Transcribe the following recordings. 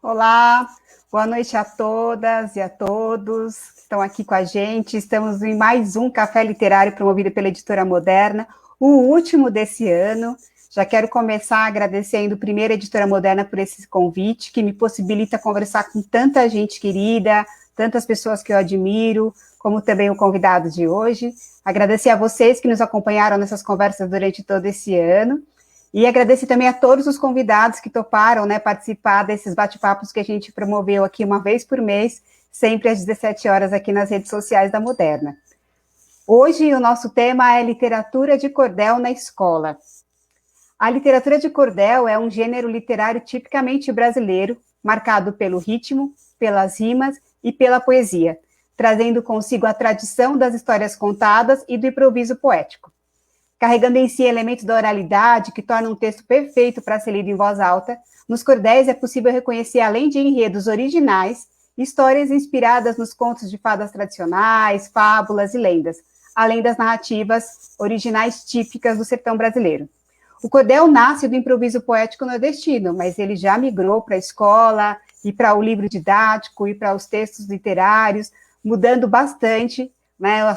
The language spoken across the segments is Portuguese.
Olá, boa noite a todas e a todos que estão aqui com a gente. Estamos em mais um Café Literário promovido pela Editora Moderna, o último desse ano. Já quero começar agradecendo primeiro a Editora Moderna por esse convite, que me possibilita conversar com tanta gente querida, tantas pessoas que eu admiro, como também o convidado de hoje. Agradecer a vocês que nos acompanharam nessas conversas durante todo esse ano. E agradecer também a todos os convidados que toparam, né, participar desses bate-papos que a gente promoveu aqui uma vez por mês, sempre às 17 horas aqui nas redes sociais da Moderna. Hoje o nosso tema é literatura de cordel na escola. A literatura de cordel é um gênero literário tipicamente brasileiro, marcado pelo ritmo, pelas rimas e pela poesia, trazendo consigo a tradição das histórias contadas e do improviso poético. Carregando em si elementos da oralidade que tornam um texto perfeito para ser lido em voz alta, nos cordéis é possível reconhecer, além de enredos originais, histórias inspiradas nos contos de fadas tradicionais, fábulas e lendas, além das narrativas originais típicas do sertão brasileiro. O cordel nasce do improviso poético nordestino, mas ele já migrou para a escola e para o livro didático e para os textos literários, mudando bastante, né, a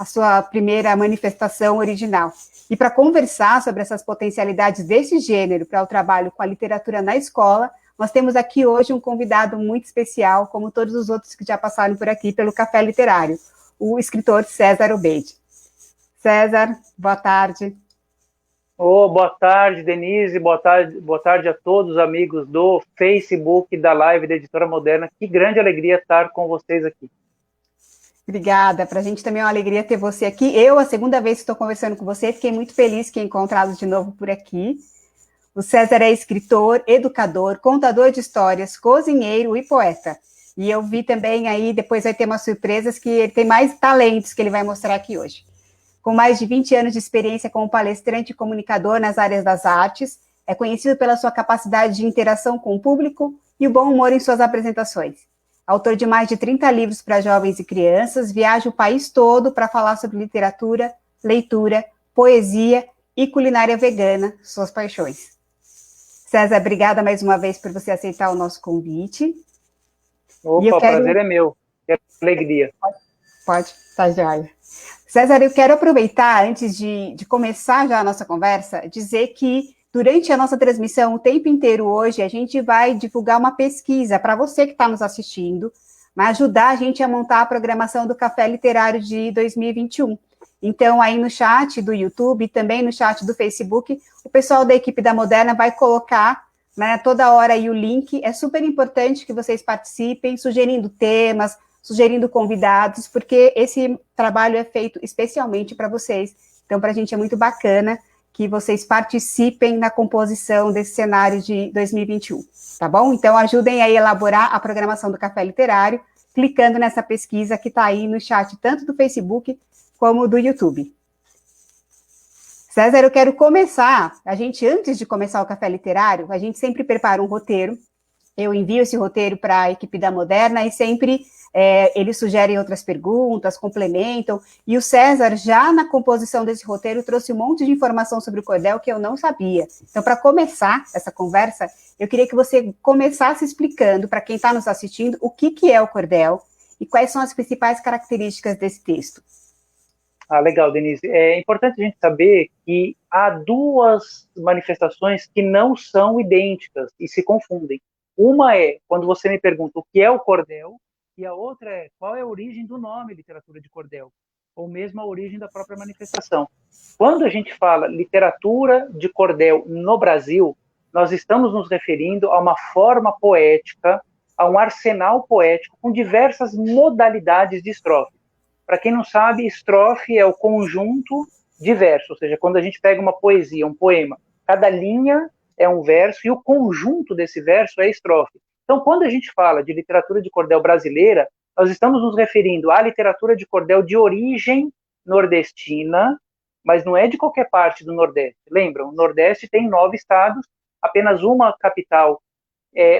sua primeira manifestação original. E para conversar sobre essas potencialidades desse gênero para o trabalho com a literatura na escola, nós temos aqui hoje um convidado muito especial, como todos os outros que já passaram por aqui pelo Café Literário, o escritor César Obeide. César, boa tarde. Boa tarde, Denise. Boa tarde a todos os amigos do Facebook, da live da Editora Moderna. Que grande alegria estar com vocês aqui. Obrigada. Para a gente também é uma alegria ter você aqui. Eu, a segunda vez que estou conversando com você, fiquei muito feliz que encontrá-lo de novo por aqui. O César é escritor, educador, contador de histórias, cozinheiro e poeta. E eu vi também aí, depois vai ter umas surpresas, que ele tem mais talentos que ele vai mostrar aqui hoje. Com mais de 20 anos de experiência como palestrante e comunicador nas áreas das artes, é conhecido pela sua capacidade de interação com o público e o bom humor em suas apresentações. Autor de mais de 30 livros para jovens e crianças, viaja o país todo para falar sobre literatura, leitura, poesia e culinária vegana, suas paixões. César, obrigada mais uma vez por você aceitar o nosso convite. Opa, o prazer é meu. Que alegria. Pode, tá joia. César, eu quero aproveitar, antes de começar já a nossa conversa, dizer que durante a nossa transmissão, o tempo inteiro hoje, a gente vai divulgar uma pesquisa para você que está nos assistindo, mas ajudar a gente a montar a programação do Café Literário de 2021. Então, aí no chat do YouTube e também no chat do Facebook, o pessoal da equipe da Moderna vai colocar, né, toda hora aí o link. É super importante que vocês participem, sugerindo temas, sugerindo convidados, porque esse trabalho é feito especialmente para vocês. Então, para a gente é muito bacana que vocês participem na composição desse cenário de 2021, tá bom? Então, ajudem a elaborar a programação do Café Literário, clicando nessa pesquisa que está aí no chat, tanto do Facebook como do YouTube. César, eu quero começar, antes de começar o Café Literário, a gente sempre prepara um roteiro. Eu envio esse roteiro para a equipe da Moderna e sempre eles sugerem outras perguntas, complementam. E o César, já na composição desse roteiro, trouxe um monte de informação sobre o cordel que eu não sabia. Então, para começar essa conversa, eu queria que você começasse explicando para quem está nos assistindo o que é o cordel e quais são as principais características desse texto. Legal, Denise. É importante a gente saber que há duas manifestações que não são idênticas e se confundem. Uma é quando você me pergunta o que é o cordel, e a outra é qual é a origem do nome literatura de cordel, ou mesmo a origem da própria manifestação. Quando a gente fala literatura de cordel no Brasil, nós estamos nos referindo a uma forma poética, a um arsenal poético com diversas modalidades de estrofe. Para quem não sabe, estrofe é o conjunto de versos, ou seja, quando a gente pega uma poesia, um poema, cada linha é um verso e o conjunto desse verso é estrofe. Então, quando a gente fala de literatura de cordel brasileira, nós estamos nos referindo à literatura de cordel de origem nordestina, mas não é de qualquer parte do Nordeste. Lembram, o Nordeste tem 9 estados, apenas uma capital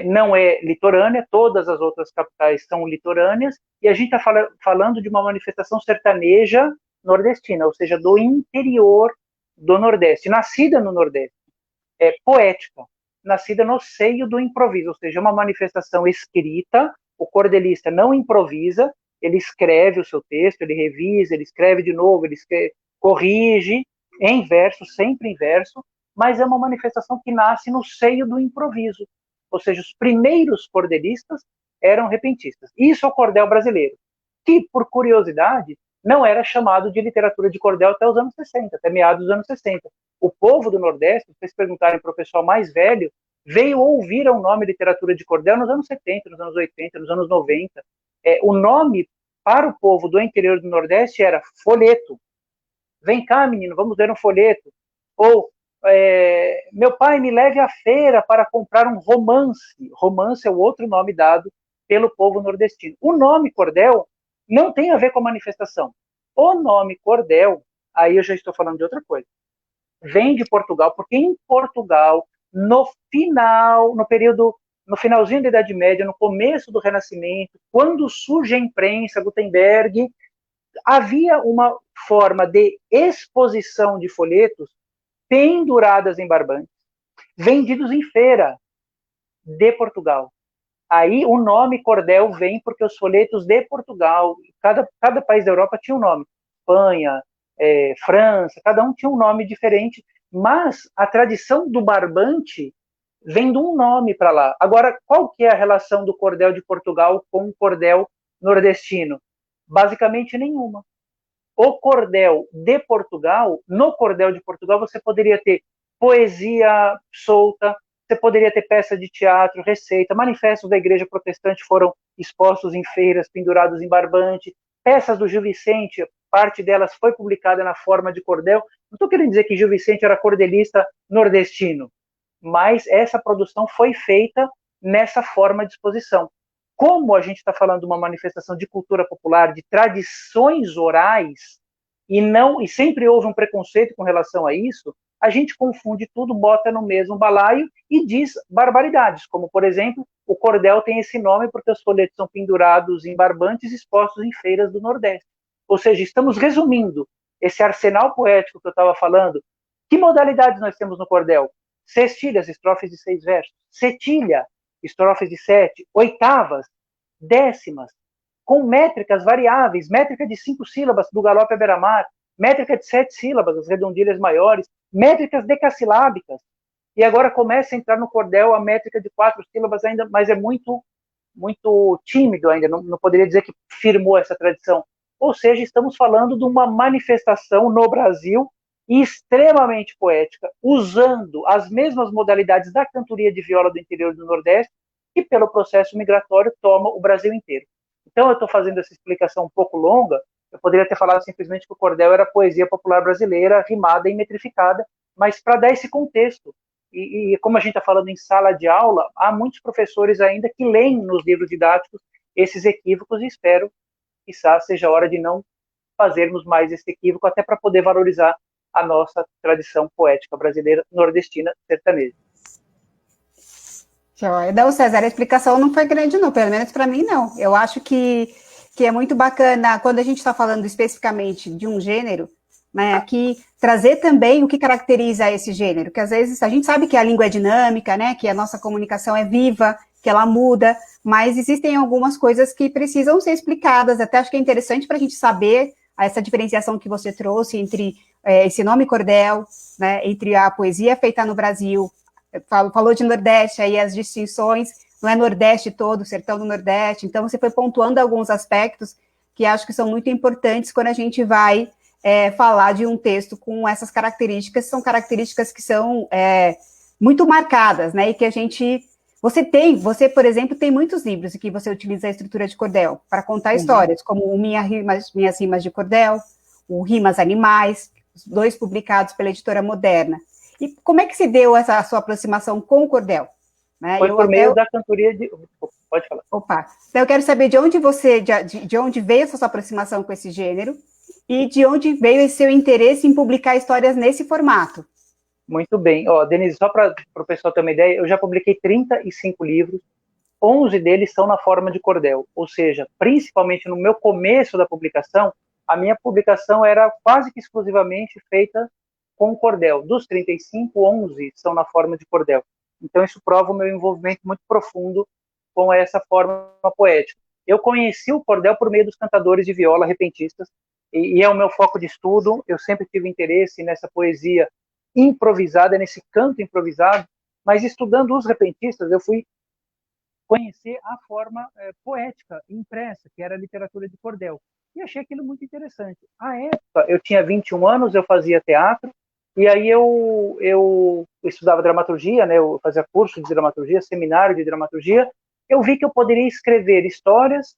não é litorânea, todas as outras capitais são litorâneas, e a gente está falando de uma manifestação sertaneja nordestina, ou seja, do interior do Nordeste, nascida no Nordeste, poética. nascida no seio do improviso, ou seja, uma manifestação escrita. O cordelista não improvisa, ele escreve o seu texto, ele revisa, ele escreve de novo, corrige em verso, sempre em verso, mas é uma manifestação que nasce no seio do improviso. Ou seja, os primeiros cordelistas eram repentistas. Isso é o cordel brasileiro, que, por curiosidade, não era chamado de literatura de cordel até os anos 60, até meados dos anos 60. O povo do Nordeste, se vocês perguntarem para o pessoal mais velho, veio ouvir o nome literatura de cordel nos anos 70, nos anos 80, nos anos 90. O nome para o povo do interior do Nordeste era folheto. Vem cá, menino, vamos ler um folheto. Ou, meu pai me leve à feira para comprar um romance. Romance é o outro nome dado pelo povo nordestino. O nome cordel não tem a ver com a manifestação. O nome cordel, aí eu já estou falando de outra coisa, vem de Portugal, porque em Portugal, no finalzinho da Idade Média, no começo do Renascimento, quando surge a imprensa, Gutenberg, havia uma forma de exposição de folhetos penduradas em barbantes, vendidos em feira de Portugal. Aí o nome cordel vem porque os folhetos de Portugal, cada país da Europa tinha um nome. Espanha, França, cada um tinha um nome diferente, mas a tradição do barbante vem de um nome para lá. Agora, qual que é a relação do cordel de Portugal com o cordel nordestino? Basicamente nenhuma. O cordel de Portugal, no cordel de Portugal, você poderia ter poesia solta, você poderia ter peça de teatro, receita, manifestos da igreja protestante foram expostos em feiras, pendurados em barbante, peças do Gil Vicente, parte delas foi publicada na forma de cordel. Não estou querendo dizer que Gil Vicente era cordelista nordestino, mas essa produção foi feita nessa forma de exposição. Como a gente está falando de uma manifestação de cultura popular, de tradições orais, e sempre houve um preconceito com relação a isso, a gente confunde tudo, bota no mesmo balaio e diz barbaridades, como, por exemplo, o cordel tem esse nome porque os folhetos são pendurados em barbantes expostos em feiras do Nordeste. Ou seja, estamos resumindo esse arsenal poético que eu estava falando. Que modalidades nós temos no cordel? Sextilhas, estrofes de 6 versos. Setilha, estrofes de 7. Oitavas, décimas, com métricas variáveis, métrica de 5 sílabas do galope à beira-mar, métrica de 7 sílabas, as redondilhas maiores, métricas decassilábicas. E agora começa a entrar no cordel a métrica de 4 sílabas ainda, mas é muito tímido ainda, não poderia dizer que firmou essa tradição. Ou seja, estamos falando de uma manifestação no Brasil extremamente poética, usando as mesmas modalidades da cantoria de viola do interior do Nordeste, que pelo processo migratório toma o Brasil inteiro. Então eu estou fazendo essa explicação um pouco longa, eu poderia ter falado simplesmente que o cordel era poesia popular brasileira, rimada e metrificada, mas para dar esse contexto. E como a gente está falando em sala de aula, há muitos professores ainda que leem nos livros didáticos esses equívocos, e espero que seja a hora de não fazermos mais esse equívoco, até para poder valorizar a nossa tradição poética brasileira, nordestina, sertaneja. Não, César, a explicação não foi grande, não, pelo menos para mim, não. Eu acho que é muito bacana, quando a gente está falando especificamente de um gênero, né, aqui trazer também o que caracteriza esse gênero, que às vezes a gente sabe que a língua é dinâmica, né, que a nossa comunicação é viva, que ela muda, mas existem algumas coisas que precisam ser explicadas, até acho que é interessante para a gente saber essa diferenciação que você trouxe entre esse nome cordel, né, entre a poesia feita no Brasil, falou de Nordeste, aí as distinções, não é Nordeste todo, Sertão do Nordeste, então você foi pontuando alguns aspectos que acho que são muito importantes quando a gente vai falar de um texto com essas características, são características que são muito marcadas, né, e que a gente... Você, por exemplo, tem muitos livros em que você utiliza a estrutura de cordel para contar histórias, como o Minhas Rimas de Cordel, o Rimas Animais, os 2 publicados pela Editora Moderna. E como é que se deu essa sua aproximação com o cordel? Né? Foi por meio da cantoria de... Pode falar. Opa, então eu quero saber de onde veio essa sua aproximação com esse gênero e de onde veio esse seu interesse em publicar histórias nesse formato. Muito bem. Denise, só para o pessoal ter uma ideia, eu já publiquei 35 livros, 11 deles são na forma de cordel, ou seja, principalmente no meu começo da publicação, a minha publicação era quase que exclusivamente feita com cordel. Dos 35, 11 são na forma de cordel. Então isso prova o meu envolvimento muito profundo com essa forma poética. Eu conheci o cordel por meio dos cantadores de viola repentistas, e é o meu foco de estudo. Eu sempre tive interesse nessa poesia improvisada, nesse canto improvisado, mas estudando os repentistas, eu fui conhecer a forma poética impressa, que era a literatura de cordel. E achei aquilo muito interessante. À época, eu tinha 21 anos, eu fazia teatro, e aí eu estudava dramaturgia, né? Eu fazia curso de dramaturgia, seminário de dramaturgia. Eu vi que eu poderia escrever histórias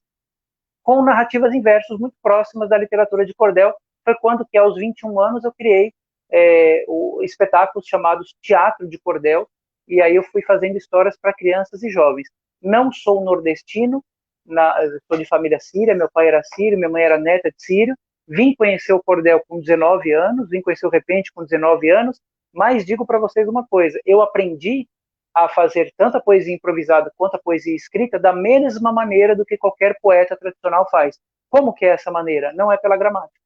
com narrativas em versos muito próximas da literatura de cordel. Foi quando que, aos 21 anos, eu criei espetáculos chamados Teatro de Cordel, e aí eu fui fazendo histórias para crianças e jovens. Não sou nordestino, sou de família síria, meu pai era sírio, minha mãe era neta de sírio, vim conhecer o cordel com 19 anos, vim conhecer o repente com 19 anos, mas digo para vocês uma coisa, eu aprendi a fazer tanto a poesia improvisada quanto a poesia escrita da mesma maneira do que qualquer poeta tradicional faz. Como que é essa maneira? Não é pela gramática.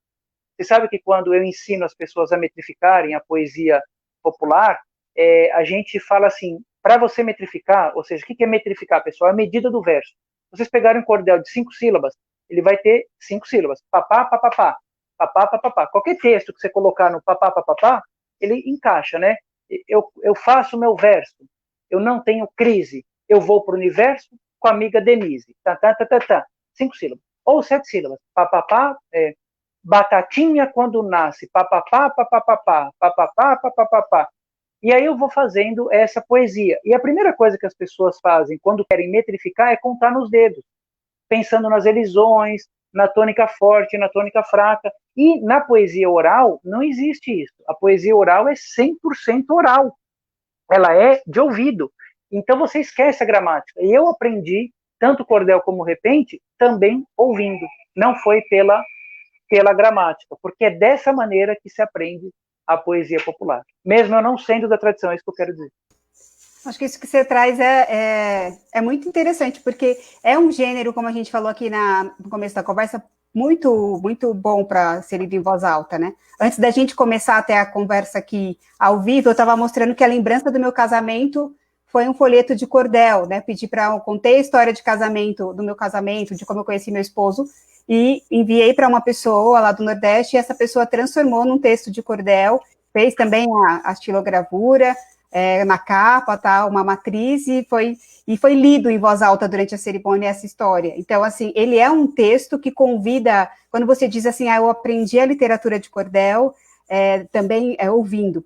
Você sabe que quando eu ensino as pessoas a metrificarem a poesia popular, a gente fala assim, para você metrificar, ou seja, o que é metrificar, pessoal? É a medida do verso. Vocês pegarem um cordel de 5 sílabas, ele vai ter 5 sílabas. Papá, papapá, papá, papapá. Qualquer texto que você colocar no papá, papapá, ele encaixa, né? Eu faço o meu verso, eu não tenho crise, eu vou para o universo com a amiga Denise. Tá, tá, tá, tá, tá. 5 sílabas. Ou 7 sílabas. Papapá, batatinha quando nasce, papapá, papapá, papapá, papapá. E aí eu vou fazendo essa poesia. E a primeira coisa que as pessoas fazem quando querem metrificar é contar nos dedos, pensando nas elisões, na tônica forte, na tônica fraca. E na poesia oral não existe isso. A poesia oral é 100% oral. Ela é de ouvido. Então você esquece a gramática. E eu aprendi, tanto cordel como repente, também ouvindo. Não foi pela gramática, porque é dessa maneira que se aprende a poesia popular. Mesmo eu não sendo da tradição, é isso que eu quero dizer. Acho que isso que você traz é muito interessante, porque é um gênero, como a gente falou aqui no começo da conversa, muito, muito bom para ser lido em voz alta, né? Antes da gente começar até a conversa aqui ao vivo, eu estava mostrando que a lembrança do meu casamento foi um folheto de cordel, né? Pedi para contei a história de casamento, do meu casamento, de como eu conheci meu esposo, e enviei para uma pessoa lá do Nordeste, e essa pessoa transformou num texto de cordel, fez também a estilogravura, na capa, tá, uma matriz, e foi lido em voz alta durante a cerimônia essa história. Então, assim, ele é um texto que convida, quando você diz assim, eu aprendi a literatura de cordel, também ouvindo,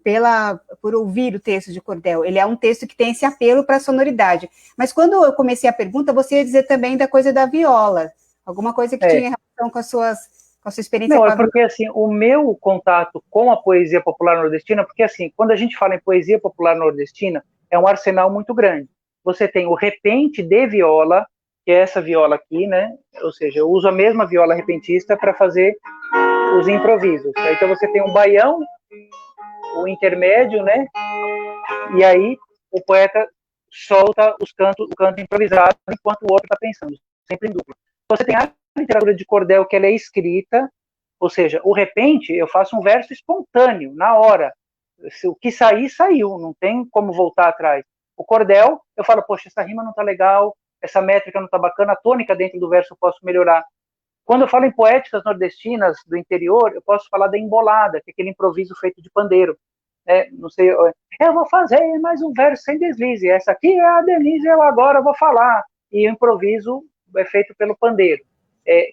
por ouvir o texto de cordel, ele é um texto que tem esse apelo para a sonoridade. Mas quando eu comecei a pergunta, você ia dizer também da coisa da viola, alguma coisa que tinha relação com a sua experiência Não, com a é porque assim, o meu contato com a poesia popular nordestina, porque assim, quando a gente fala em poesia popular nordestina, é um arsenal muito grande. Você tem o repente de viola, que é essa viola aqui, né? Ou seja, eu uso a mesma viola repentista para fazer os improvisos. Então você tem um baião, o intermédio, né? E aí o poeta solta o canto improvisado enquanto o outro está pensando, sempre em dupla. Você tem a literatura de cordel que ela é escrita, ou seja, o repente eu faço um verso espontâneo, na hora. O que sair, saiu, não tem como voltar atrás. O cordel, eu falo, poxa, essa rima não está legal, essa métrica não está bacana, a tônica dentro do verso eu posso melhorar. Quando eu falo em poéticas nordestinas do interior, eu posso falar da embolada, que é aquele improviso feito de pandeiro. Não sei, eu vou fazer mais um verso sem deslize, essa aqui é a Denise, eu agora vou falar. E o improviso é feito pelo pandeiro,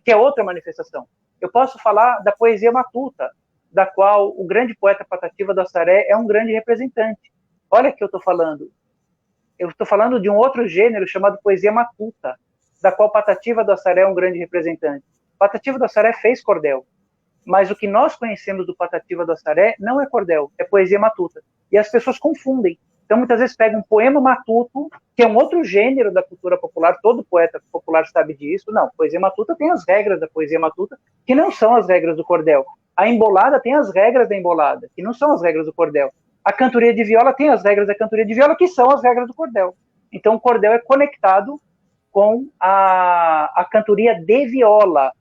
que é outra manifestação. Eu posso falar da poesia matuta, da qual o grande poeta Patativa do Assaré é um grande representante. Olha o que eu estou falando. Eu estou falando de um outro gênero chamado poesia matuta, da qual Patativa do Assaré é um grande representante. Patativa do Assaré fez cordel, mas o que nós conhecemos do Patativa do Assaré não é cordel, é poesia matuta. E as pessoas confundem. Então, muitas vezes pegam um poema matuto, que é um outro gênero da cultura popular, todo poeta popular sabe disso. Não, poesia matuta tem as regras da poesia matuta, que não são as regras do cordel. A embolada tem as regras da embolada, que não são as regras do cordel. A cantoria de viola tem as regras da cantoria de viola, que são as regras do cordel. Então, o cordel é conectado com a cantoria de viola.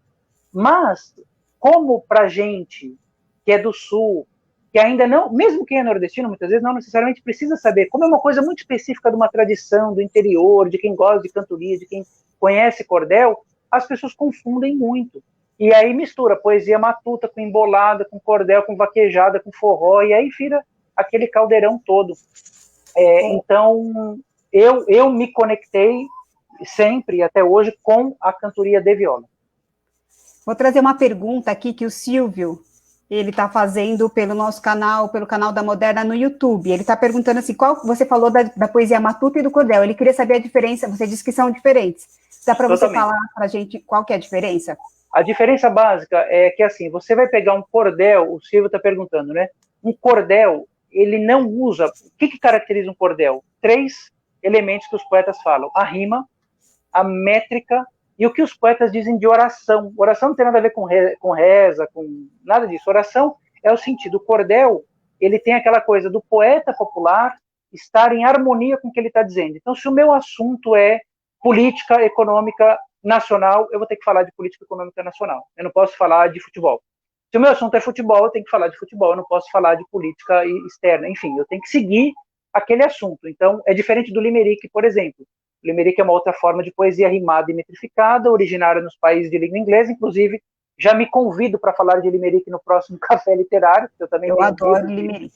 Mas, como para gente que é do Sul, que ainda não, mesmo quem é nordestino, muitas vezes não necessariamente precisa saber, como é uma coisa muito específica de uma tradição, do interior, de quem gosta de cantoria, de quem conhece cordel, as pessoas confundem muito. E aí mistura poesia matuta com embolada, com cordel, com vaquejada, com forró, e aí vira aquele caldeirão todo. Então, eu me conectei sempre, até hoje, com a cantoria de viola. Vou trazer uma pergunta aqui que o Silvio, ele está fazendo pelo nosso canal, pelo canal da Moderna no YouTube. Ele está perguntando assim, você falou da poesia matuta e do cordel, ele queria saber a diferença, você disse que são diferentes. Dá para você falar para a gente qual que é a diferença? A diferença básica é que, assim, você vai pegar um cordel, o Silvio está perguntando, né? Um cordel, ele não usa... O que caracteriza um cordel? 3 elementos que os poetas falam. A rima, a métrica e o que os poetas dizem de oração. Oração não tem nada a ver com reza, com nada disso. Oração é o sentido. O cordel, ele tem aquela coisa do poeta popular estar em harmonia com o que ele está dizendo. Então, se o meu assunto é política econômica nacional, eu vou ter que falar de política econômica nacional. Eu não posso falar de futebol. Se o meu assunto é futebol, eu tenho que falar de futebol. Eu não posso falar de política externa. Enfim, eu tenho que seguir aquele assunto. Então, é diferente do limerick, por exemplo. O limerick é uma outra forma de poesia rimada e metrificada, originária nos países de língua inglesa. Inclusive, já me convido para falar de limerick no próximo Café Literário, porque eu também tenho adoro limerick.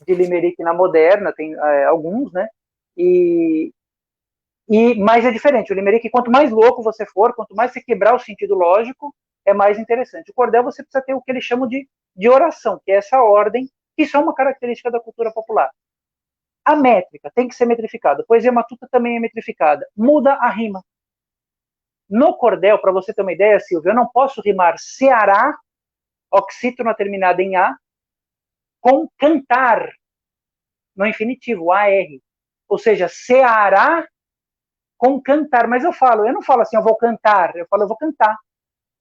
De limerick na Moderna, tem alguns, né? Mas é diferente. O limerick, quanto mais louco você for, quanto mais você quebrar o sentido lógico, é mais interessante. O cordel, você precisa ter o que eles chamam de oração, que é essa ordem, que isso é uma característica da cultura popular. A métrica tem que ser metrificada. A poesia matuta também é metrificada. Muda a rima. No cordel, para você ter uma ideia, Silvio, eu não posso rimar Ceará, oxítona terminada em A, com cantar, no infinitivo, AR. Ou seja, Ceará com cantar. Mas eu não falo assim, eu vou cantar. Eu falo, eu vou cantar.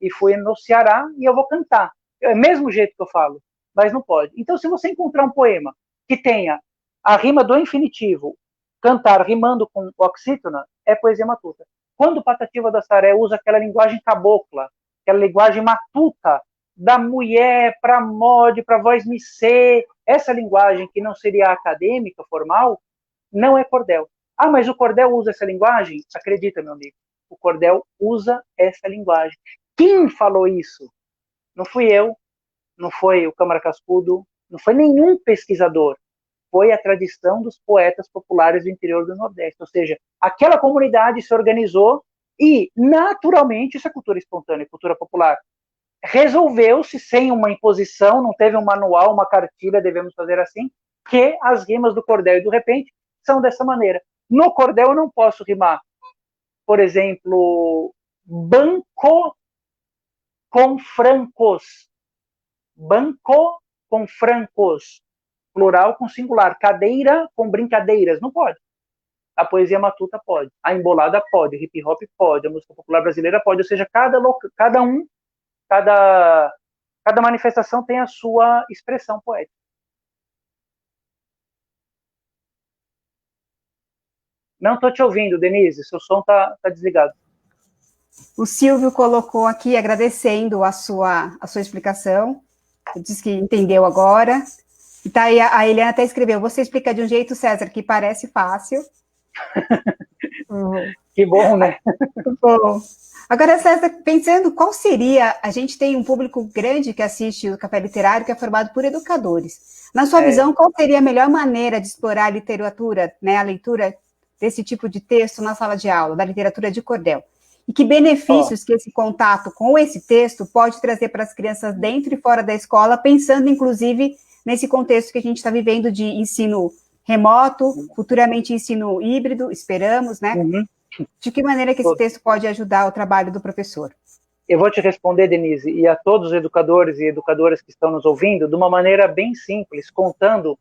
E fui no Ceará e eu vou cantar. É o mesmo jeito que eu falo, mas não pode. Então, se você encontrar um poema que tenha a rima do infinitivo, cantar rimando com oxítona, é poesia matuta. Quando o Patativa da Saré usa aquela linguagem cabocla, aquela linguagem matuta, da mulher para mod, para voz missê, essa linguagem que não seria acadêmica, formal, não é cordel. Ah, mas o cordel usa essa linguagem? Acredita, meu amigo, o cordel usa essa linguagem. Quem falou isso? Não fui eu, não foi o Câmara Cascudo, não foi nenhum pesquisador. Foi a tradição dos poetas populares do interior do Nordeste. Ou seja, aquela comunidade se organizou e, naturalmente, isso é cultura espontânea, cultura popular. Resolveu-se, sem uma imposição, não teve um manual, uma cartilha, devemos fazer assim, que as rimas do cordel e do repente são dessa maneira. No cordel eu não posso rimar, por exemplo, banco com francos. Banco com francos. Plural com singular. Cadeira com brincadeiras. Não pode. A poesia matuta pode. A embolada pode. O hip hop pode. A música popular brasileira pode. Ou seja, cada manifestação tem a sua expressão poética. Não estou te ouvindo, Denise. Seu som está desligado. O Silvio colocou aqui, agradecendo a sua explicação. Disse que entendeu agora. E tá aí, a Eliana até escreveu, você explica de um jeito, César, que parece fácil. Que bom, né? Bom. Agora, César, pensando qual seria... A gente tem um público grande que assiste o Café Literário, que é formado por educadores. Na sua visão, qual seria a melhor maneira de explorar a literatura, né, a leitura desse tipo de texto na sala de aula, da literatura de cordel? E que benefícios que esse contato com esse texto pode trazer para as crianças dentro e fora da escola, pensando, inclusive, nesse contexto que a gente está vivendo de ensino remoto, futuramente ensino híbrido, esperamos, né? Uhum. De que maneira que esse texto pode ajudar o trabalho do professor? Eu vou te responder, Denise, e a todos os educadores e educadoras que estão nos ouvindo, de uma maneira bem simples, contando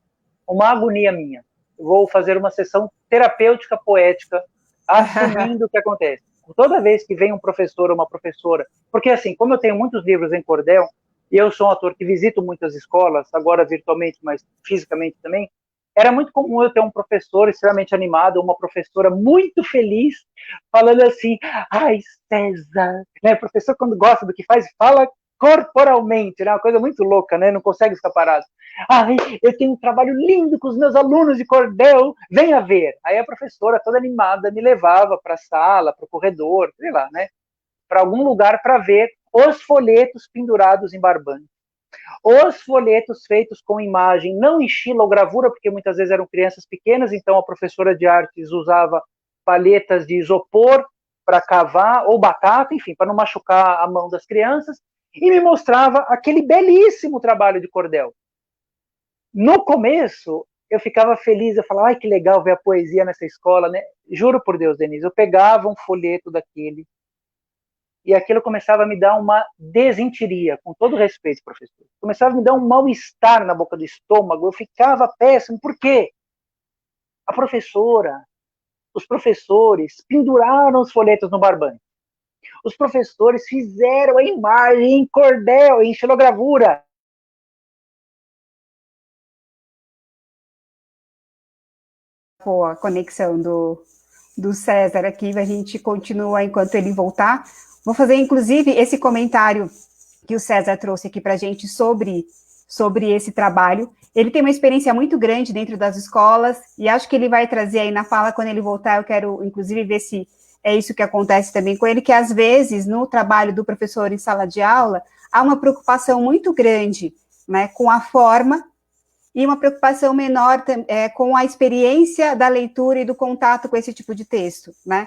uma agonia minha. Eu vou fazer uma sessão terapêutica poética, assumindo o que acontece. Toda vez que vem um professor ou uma professora, porque assim, como eu tenho muitos livros em cordel, e eu sou um ator que visito muitas escolas, agora virtualmente, mas fisicamente também, era muito comum eu ter um professor extremamente animado, uma professora muito feliz, falando assim, ai, César, né? O professor, quando gosta do que faz, fala corporalmente, né? Uma coisa muito louca, né? Não consegue ficar parado. Ai, eu tenho um trabalho lindo com os meus alunos de cordel, venha ver. Aí a professora, toda animada, me levava para a sala, para o corredor, sei lá, né? Para algum lugar para ver os folhetos pendurados em barbante. Os folhetos feitos com imagem, não em xilogravura, porque muitas vezes eram crianças pequenas, então a professora de artes usava palhetas de isopor para cavar, ou batata, enfim, para não machucar a mão das crianças, e me mostrava aquele belíssimo trabalho de cordel. No começo, eu ficava feliz, eu falava, ai, que legal ver a poesia nessa escola, né? Juro por Deus, Denise, eu pegava um folheto daquele, e aquilo começava a me dar uma desinteria, com todo respeito, professor. Começava a me dar um mal-estar na boca do estômago, eu ficava péssimo. Por quê? A professora, os professores penduraram os folhetos no barbante. Os professores fizeram a imagem em cordel, em xilogravura. Pô, a conexão do César aqui, a gente continua enquanto ele voltar. Vou fazer, inclusive, esse comentário que o César trouxe aqui para a gente sobre esse trabalho. Ele tem uma experiência muito grande dentro das escolas, e acho que ele vai trazer aí na fala, quando ele voltar, eu quero, inclusive, ver se é isso que acontece também com ele, que às vezes, no trabalho do professor em sala de aula, há uma preocupação muito grande, né, com a forma, e uma preocupação menor com a experiência da leitura e do contato com esse tipo de texto, né?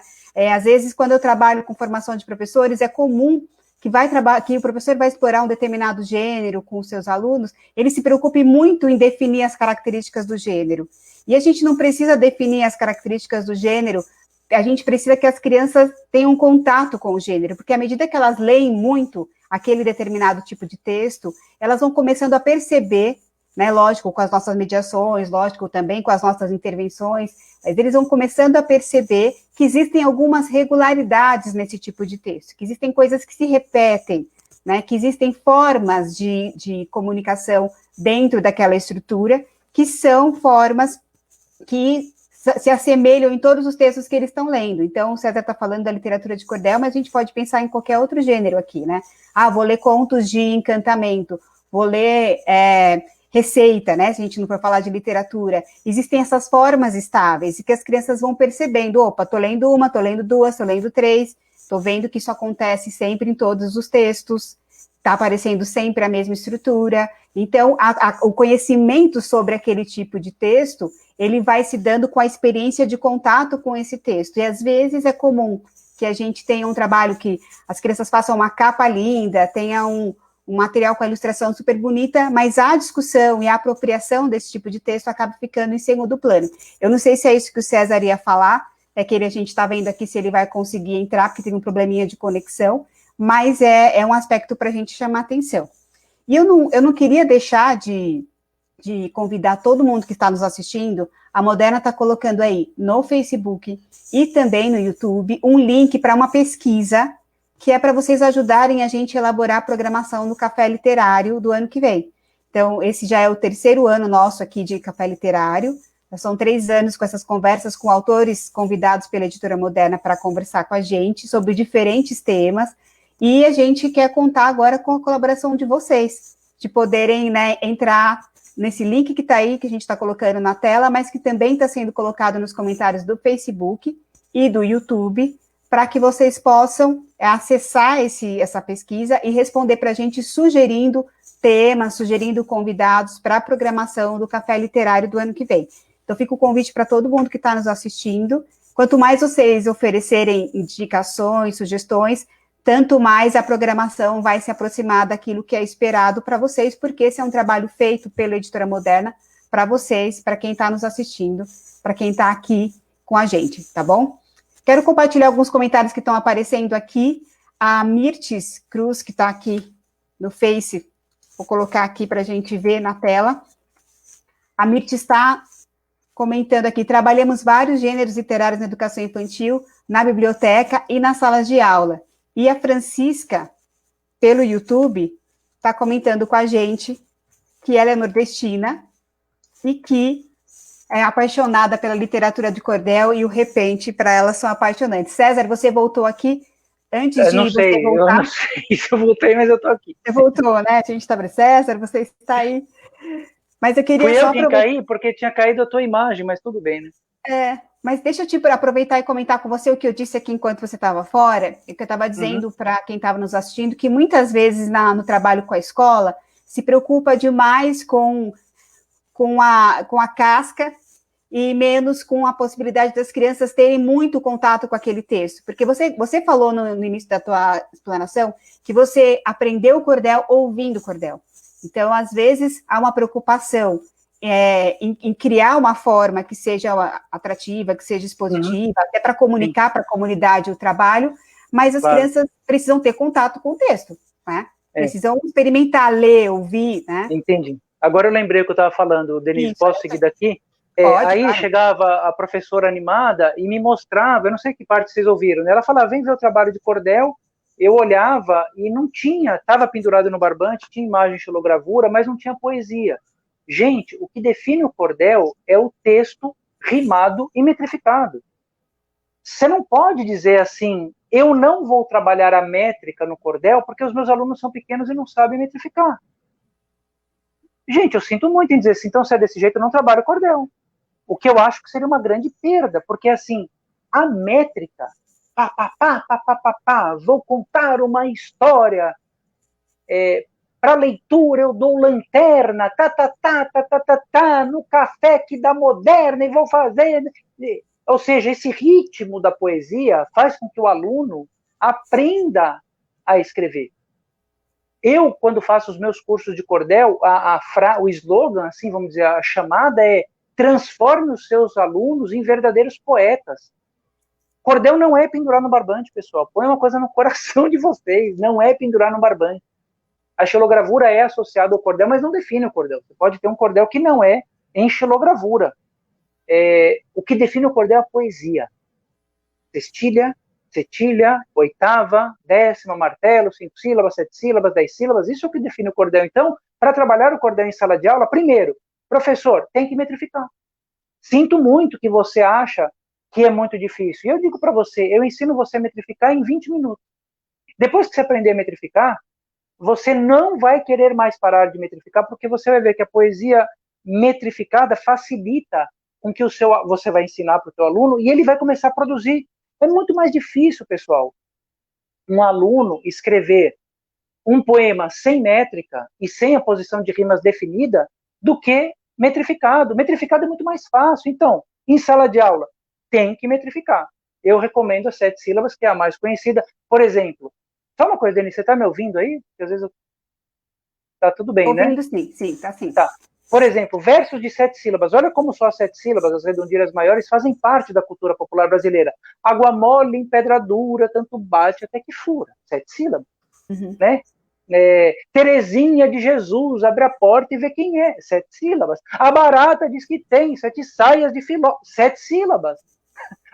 Às vezes, quando eu trabalho com formação de professores, é comum que o professor vai explorar um determinado gênero com os seus alunos, ele se preocupe muito em definir as características do gênero. E a gente não precisa definir as características do gênero, a gente precisa que as crianças tenham contato com o gênero, porque à medida que elas leem muito aquele determinado tipo de texto, elas vão começando a perceber, né, lógico, com as nossas mediações, lógico, também com as nossas intervenções, mas eles vão começando a perceber que existem algumas regularidades nesse tipo de texto, que existem coisas que se repetem, né, que existem formas de comunicação dentro daquela estrutura, que são formas que se assemelham em todos os textos que eles estão lendo. Então, o César está falando da literatura de cordel, mas a gente pode pensar em qualquer outro gênero aqui, né? Ah, vou ler contos de encantamento, vou ler receita, né? Se a gente não for falar de literatura, existem essas formas estáveis e que as crianças vão percebendo, opa, tô lendo uma, tô lendo duas, tô lendo três, tô vendo que isso acontece sempre em todos os textos, tá aparecendo sempre a mesma estrutura. Então, o conhecimento sobre aquele tipo de texto, ele vai se dando com a experiência de contato com esse texto. E às vezes é comum que a gente tenha um trabalho que as crianças façam uma capa linda, tenha um material com a ilustração super bonita, mas a discussão e a apropriação desse tipo de texto acaba ficando em segundo plano. Eu não sei se é isso que o César ia falar, é que a gente está vendo aqui se ele vai conseguir entrar, porque tem um probleminha de conexão, mas é um aspecto para a gente chamar atenção. E eu não queria deixar de convidar todo mundo que está nos assistindo. A Moderna está colocando aí no Facebook e também no YouTube um link para uma pesquisa que é para vocês ajudarem a gente a elaborar a programação do Café Literário do ano que vem. Então, esse já é o terceiro ano nosso aqui de Café Literário. São 3 anos com essas conversas com autores convidados pela Editora Moderna para conversar com a gente sobre diferentes temas. E a gente quer contar agora com a colaboração de vocês, de poderem, né, entrar nesse link que está aí, que a gente está colocando na tela, mas que também está sendo colocado nos comentários do Facebook e do YouTube, para que vocês possam acessar essa pesquisa e responder para a gente sugerindo temas, sugerindo convidados para a programação do Café Literário do ano que vem. Então, fica o convite para todo mundo que está nos assistindo. Quanto mais vocês oferecerem indicações, sugestões, tanto mais a programação vai se aproximar daquilo que é esperado para vocês, porque esse é um trabalho feito pela Editora Moderna para vocês, para quem está nos assistindo, para quem está aqui com a gente, tá bom? Quero compartilhar alguns comentários que estão aparecendo aqui. A Mirtes Cruz, que está aqui no Face, vou colocar aqui para a gente ver na tela. A Mirtes está comentando aqui, trabalhamos vários gêneros literários na educação infantil, na biblioteca e nas salas de aula. E a Francisca, pelo YouTube, está comentando com a gente que ela é nordestina e que é apaixonada pela literatura de cordel e o repente, para ela, são apaixonantes. César, você voltou aqui, Antes de não você sei, eu voltar... não sei se eu voltei, mas eu estou aqui. Você voltou, né? A gente está para César, você está aí. Mas eu queria Fui só eu quem aproveitar... caí, porque tinha caído a tua imagem, mas tudo bem, né? Mas deixa eu te aproveitar e comentar com você o que eu disse aqui enquanto você estava fora, e que eu estava Uhum. dizendo para quem estava nos assistindo, que muitas vezes no trabalho com a escola se preocupa demais com a casca e menos com a possibilidade das crianças terem muito contato com aquele texto. Porque você falou no início da tua explanação que você aprendeu o cordel ouvindo o cordel. Então, às vezes, há uma preocupação em criar uma forma que seja atrativa, que seja expositiva, até para comunicar para a comunidade o trabalho, mas as crianças precisam ter contato com o texto, né? Precisam experimentar, ler, ouvir, né? Entendi. Agora eu lembrei o que eu estava falando, Denise, posso seguir daqui? Pode, Aí claro. chegava a professora animada e me mostrava, eu não sei que parte vocês ouviram, né? Ela falava, vem ver o trabalho de cordel. Eu olhava e não tinha, estava pendurado no barbante, tinha imagem de xilogravura, mas não tinha poesia. Gente, o que define o cordel é o texto rimado e metrificado. Você não pode dizer assim, eu não vou trabalhar a métrica no cordel porque os meus alunos são pequenos e não sabem metrificar. Gente, eu sinto muito em dizer assim, então se é desse jeito, eu não trabalho cordel. O que eu acho que seria uma grande perda, porque assim, a métrica, vou contar uma história, para leitura eu dou lanterna, no café que dá moderna e vou fazer. Ou seja, esse ritmo da poesia faz com que o aluno aprenda a escrever. Eu, quando faço os meus cursos de cordel, o slogan, assim, vamos dizer, a chamada é transforme os seus alunos em verdadeiros poetas. Cordel não é pendurar no barbante, pessoal. Põe uma coisa no coração de vocês. Não é pendurar no barbante. A xilogravura é associada ao cordel, mas não define o cordel. Você pode ter um cordel que não é em xilogravura. O que define o cordel é a poesia. Cestilha, cetilha, oitava, décima, martelo, 5 sílabas, 7 sílabas, 10 sílabas, isso é o que define o cordel. Então, para trabalhar o cordel em sala de aula, primeiro, professor, tem que metrificar. Sinto muito que você acha que é muito difícil. E eu digo para você, eu ensino você a metrificar em 20 minutos. Depois que você aprender a metrificar, você não vai querer mais parar de metrificar, porque você vai ver que a poesia metrificada facilita com que você vai ensinar para o seu aluno e ele vai começar a produzir. É muito mais difícil, pessoal, um aluno escrever um poema sem métrica e sem a posição de rimas definida do que metrificado. Metrificado é muito mais fácil. Então, em sala de aula, tem que metrificar. Eu recomendo as 7 sílabas, que é a mais conhecida. Por exemplo, só uma coisa, Denise, você está me ouvindo aí? Porque às vezes tá tudo bem, ouvindo, né? Sim, tá sim. Tá. Por exemplo, versos de 7 sílabas. Olha como só as 7 sílabas, as redondilhas maiores, fazem parte da cultura popular brasileira. Água mole em pedra dura, tanto bate até que fura. 7 sílabas. Né? Terezinha de Jesus, abre a porta e vê quem é. 7 sílabas. A barata diz que tem 7 saias de filó. 7 sílabas.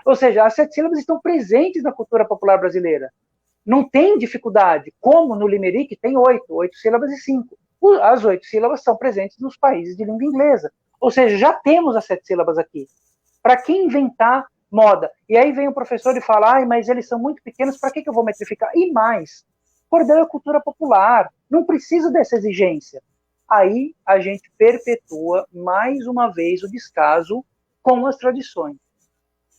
Ou seja, as 7 sílabas estão presentes na cultura popular brasileira. Não tem dificuldade, como no Limerick tem 8 sílabas e 5. As 8 sílabas são presentes nos países de língua inglesa. Ou seja, já temos as 7 sílabas aqui. Para que inventar moda? E aí vem o professor e fala, mas eles são muito pequenos, para que eu vou metrificar? E mais, cordel é cultura popular, não precisa dessa exigência. Aí a gente perpetua mais uma vez o descaso com as tradições.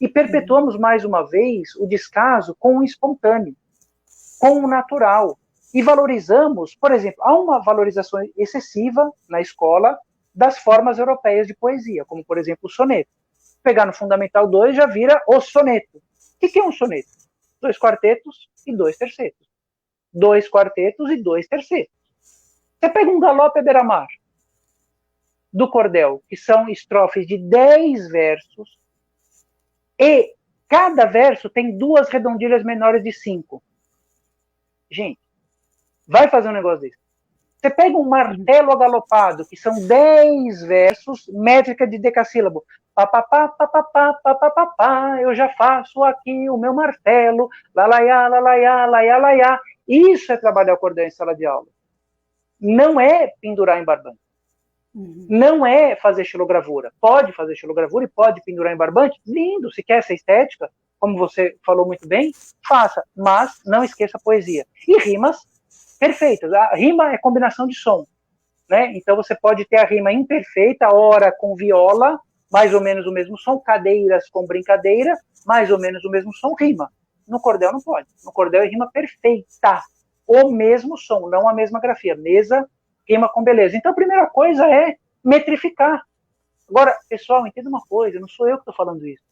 E perpetuamos mais uma vez o descaso com o espontâneo, com o natural. E valorizamos, por exemplo, há uma valorização excessiva na escola das formas europeias de poesia, como, por exemplo, o soneto. Pegar no Fundamental 2 já vira o soneto. O que é um soneto? 2 quartetos e 2 tercetos. 2 quartetos e 2 tercetos. Você pega um galope à beira-mar do cordel, que são estrofes de 10 versos, e cada verso tem 2 redondilhas menores de 5. Gente, vai fazer um negócio desse. Você pega um martelo agalopado, que são 10 versos, métrica de decassílabo. Eu já faço aqui o meu martelo, lalaiá, lalaiá, laiá, laiá. Isso é trabalhar o cordel em sala de aula. Não é pendurar em barbante. Não é fazer xilogravura. Pode fazer xilogravura e pode pendurar em barbante. Lindo, se quer essa estética, como você falou muito bem, faça, mas não esqueça a poesia. E rimas perfeitas. A rima é combinação de som, né? Então você pode ter a rima imperfeita, ora com viola, mais ou menos o mesmo som, cadeiras com brincadeira, mais ou menos o mesmo som, rima. No cordel não pode. No cordel é rima perfeita. O mesmo som, não a mesma grafia. Mesa, rima com beleza. Então a primeira coisa é metrificar. Agora, pessoal, entenda uma coisa, não sou eu que estou falando isso.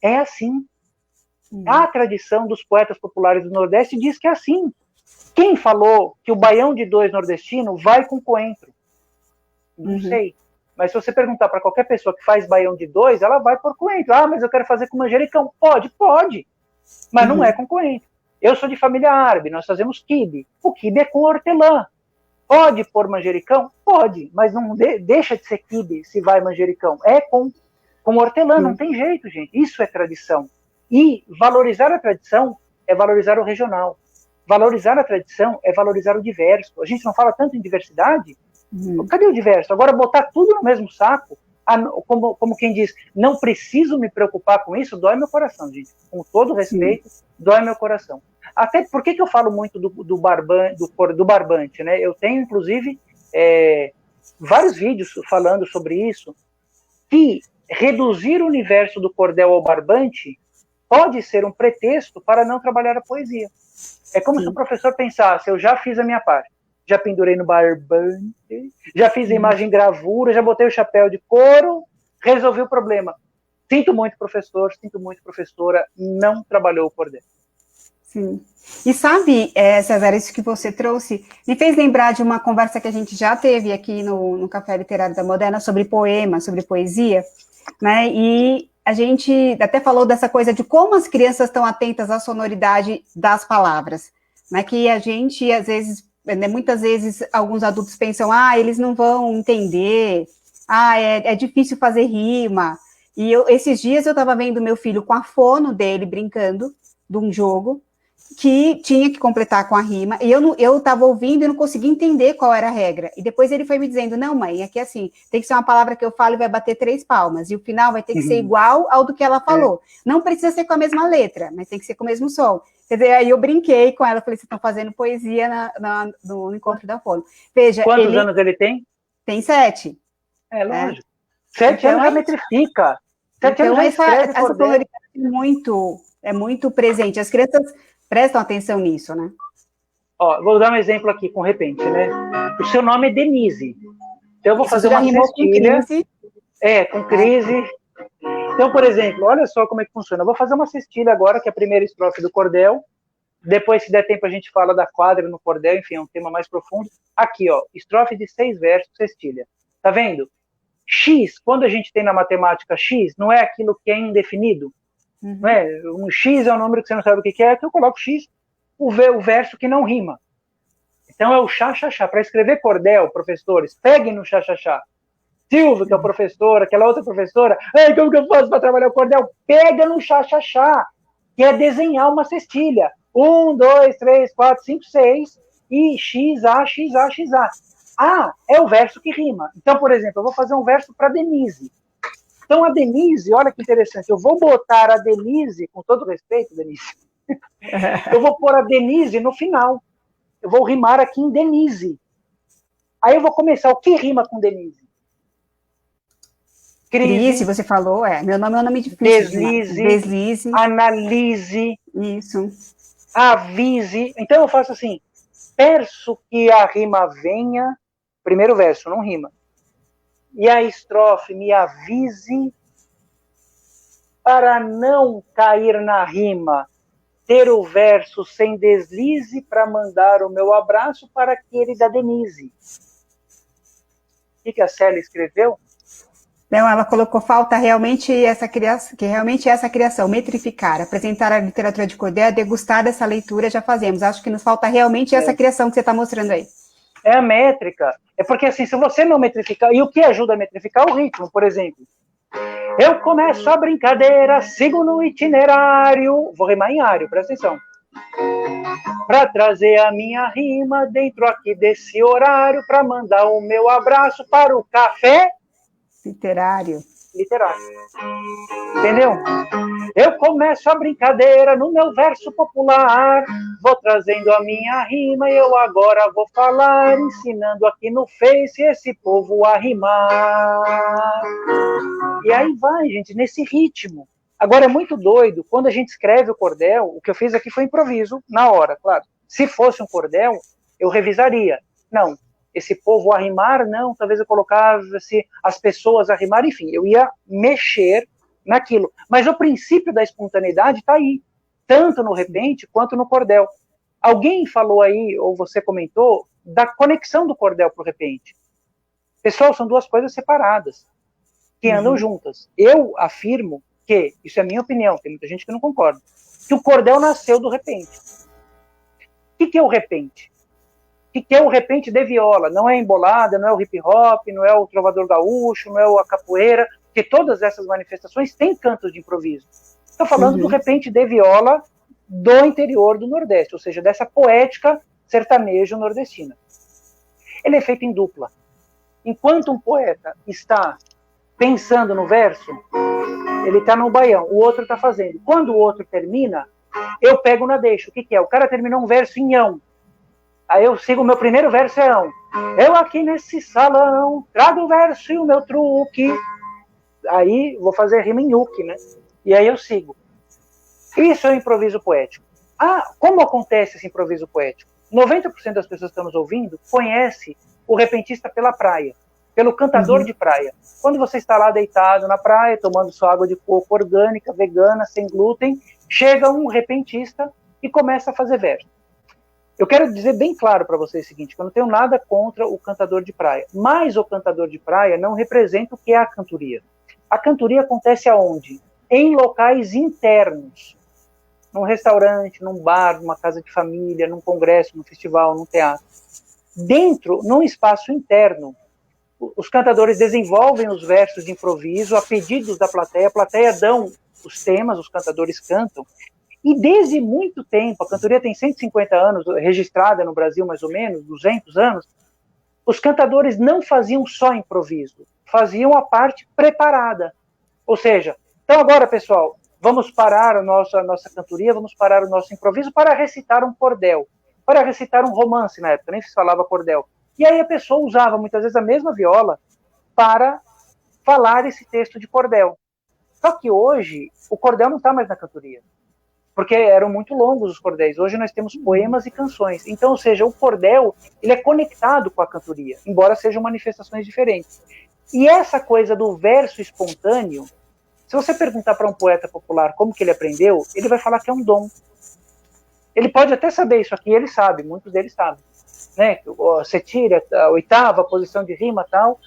É assim. A tradição dos poetas populares do Nordeste diz que é assim. Quem falou que o baião de 2 nordestino vai com coentro? Não sei. Mas se você perguntar para qualquer pessoa que faz baião de 2, ela vai por coentro. Ah, mas eu quero fazer com manjericão. Pode, pode. Mas não é com coentro. Eu sou de família árabe, nós fazemos quibe. O quibe é com hortelã. Pode pôr manjericão? Pode, mas não deixa de ser quibe se vai manjericão. É com hortelã, não tem jeito, gente. Isso é tradição. E valorizar a tradição é valorizar o regional. Valorizar a tradição é valorizar o diverso. A gente não fala tanto em diversidade? Cadê o diverso? Agora botar tudo no mesmo saco, como quem diz, não preciso me preocupar com isso, dói meu coração, gente. Com todo respeito, dói meu coração. Até por que eu falo muito do barbante, né? Eu tenho, inclusive, vários vídeos falando sobre isso, que reduzir o universo do cordel ao barbante pode ser um pretexto para não trabalhar a poesia. É como se o professor pensasse, eu já fiz a minha parte, já pendurei no barbante, já fiz a imagem em gravura, já botei o chapéu de couro, resolvi o problema. Sinto muito, professor, sinto muito, professora, não trabalhou o cordel. Sim. E sabe, César, isso que você trouxe me fez lembrar de uma conversa que a gente já teve aqui no Café Literário da Moderna sobre poema, sobre poesia, né? E a gente até falou dessa coisa de como as crianças estão atentas à sonoridade das palavras, né? Que a gente, às vezes, né, muitas vezes, alguns adultos pensam, eles não vão entender, é difícil fazer rima. E esses dias eu estava vendo meu filho com a fono dele brincando de um jogo, que tinha que completar com a rima, e eu estava ouvindo e não conseguia entender qual era a regra. E depois ele foi me dizendo, não, mãe, aqui é assim, tem que ser uma palavra que eu falo e vai bater 3 palmas, e o final vai ter que ser igual ao do que ela falou. Não precisa ser com a mesma letra, mas tem que ser com o mesmo som. Quer dizer, aí eu brinquei com ela, falei, vocês estão fazendo poesia no encontro da Fono. Veja, quantos anos ele tem? Tem 7. É, lógico. 7 anos já metrifica. 7 anos já escreve essa sonoridade é muito presente. As crianças prestam atenção nisso, né? Ó, vou dar um exemplo aqui com repente, né? O seu nome é Denise. Então eu vou fazer uma cestilha. Com crise. Então, por exemplo, olha só como é que funciona. Eu vou fazer uma cestilha agora, que é a primeira estrofe do cordel. Depois, se der tempo, a gente fala da quadra no cordel, enfim, é um tema mais profundo. Aqui, ó, estrofe de 6 versos, cestilha. Tá vendo? X, quando a gente tem na matemática X, não é aquilo que é indefinido? Não é? Um X é um número que você não sabe o que é, que eu coloco X, o verso que não rima. Então é o chá-chá-chá. Para escrever cordel, professores, peguem no chá-chá-chá. Silvio, que é o professor, aquela outra professora, como que eu faço para trabalhar o cordel? Pega no chá-chá-chá, que é desenhar uma cestilha. 1, 2, 3, 4, 5, 6, e XA, XA, XA. É o verso que rima. Então, por exemplo, eu vou fazer um verso para Denise. Então, a Denise, olha que interessante, eu vou botar a Denise, com todo respeito, Denise, eu vou pôr a Denise no final. Eu vou rimar aqui em Denise. Aí eu vou começar, o que rima com Denise? Crise, você falou, meu nome é um nome difícil. Deslize. Analise. Isso. Avise. Então eu faço assim, peço que a rima venha, primeiro verso, não rima. E a estrofe me avise para não cair na rima, ter o verso sem deslize para mandar o meu abraço para aquele da Denise. O que a Célia escreveu? Não, ela colocou, falta realmente essa criação, que realmente é essa criação, metrificar, apresentar a literatura de cordel, degustar dessa leitura, já fazemos. Acho que nos falta realmente essa criação que você está mostrando aí. É a métrica. É porque, assim, se você não metrificar... E o que ajuda a metrificar? O ritmo, por exemplo. Eu começo a brincadeira, sigo no itinerário... Vou rimar em ário, presta atenção. Para trazer a minha rima dentro aqui desse horário, para mandar o meu abraço para o café... Literário. literário. Entendeu? Eu começo a brincadeira no meu verso popular, vou trazendo a minha rima e eu agora vou falar, ensinando aqui no Face esse povo a rimar. E aí vai, gente, nesse ritmo. Agora é muito doido, quando a gente escreve o cordel, o que eu fiz aqui foi improviso, na hora, claro. Se fosse um cordel, eu revisaria. Não, esse povo a rimar, não, talvez eu colocasse as pessoas a rimar, enfim, eu ia mexer naquilo. Mas o princípio da espontaneidade está aí, tanto no repente quanto no cordel. Alguém falou aí, ou você comentou, da conexão do cordel para o repente. Pessoal, são duas coisas separadas, que andam juntas. Eu afirmo que, isso é a minha opinião, tem muita gente que não concorda, que o cordel nasceu do repente. O que é o repente? O que é o repente de viola? Não é a embolada, não é o hip hop, não é o trovador gaúcho, não é a capoeira, porque todas essas manifestações têm cantos de improviso. Estou falando do repente de viola do interior do Nordeste, ou seja, dessa poética sertanejo nordestina. Ele é feito em dupla. Enquanto um poeta está pensando no verso, ele está no baião, o outro está fazendo. Quando o outro termina, eu pego na deixa. O que é? O cara terminou um verso em ão. Aí eu sigo o meu primeiro verso é ão. Eu aqui nesse salão, trago o verso e o meu truque. Aí vou fazer rima em uke, né? E aí eu sigo. Isso é o improviso poético. Como acontece esse improviso poético? 90% das pessoas que estão nos ouvindo conhece o repentista pela praia, pelo cantador de praia. Quando você está lá deitado na praia, tomando sua água de coco orgânica, vegana, sem glúten, chega um repentista e começa a fazer verso. Eu quero dizer bem claro para vocês o seguinte, que eu não tenho nada contra o cantador de praia, mas o cantador de praia não representa o que é a cantoria. A cantoria acontece aonde? Em locais internos. Num restaurante, num bar, numa casa de família, num congresso, num festival, num teatro. Dentro, num espaço interno, os cantadores desenvolvem os versos de improviso a pedidos da plateia, a plateia dão os temas, os cantadores cantam, e desde muito tempo, a cantoria tem 150 anos, registrada no Brasil mais ou menos, 200 anos, os cantadores não faziam só improviso, faziam a parte preparada. Ou seja, então agora, pessoal, vamos parar a nossa cantoria, vamos parar o nosso improviso para recitar um cordel, para recitar um romance na época, nem se falava cordel. E aí a pessoa usava muitas vezes a mesma viola para falar esse texto de cordel. Só que hoje o cordel não está mais na cantoria, porque eram muito longos os cordéis. Hoje nós temos poemas e canções. Então, ou seja, o cordel ele é conectado com a cantoria, embora sejam manifestações diferentes. E essa coisa do verso espontâneo, se você perguntar para um poeta popular como que ele aprendeu, ele vai falar que é um dom. Ele pode até saber isso aqui, ele sabe, muitos deles sabem. Né? Você tira a oitava, a posição de rima e tal,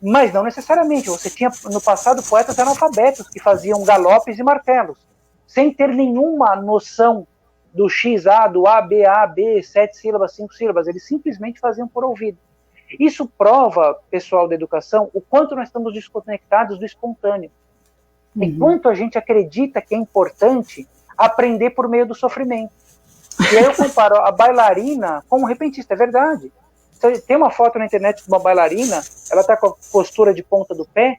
mas não necessariamente. Você tinha no passado poetas analfabetos que faziam galopes e martelos, sem ter nenhuma noção do X, A, do A, B, 7 sílabas, 5 sílabas, eles simplesmente faziam por ouvido. Isso prova, pessoal da educação, o quanto nós estamos desconectados do espontâneo. E quanto a gente acredita que é importante aprender por meio do sofrimento. E aí eu comparo a bailarina com um repentista, é verdade. Tem uma foto na internet de uma bailarina, ela está com a postura de ponta do pé,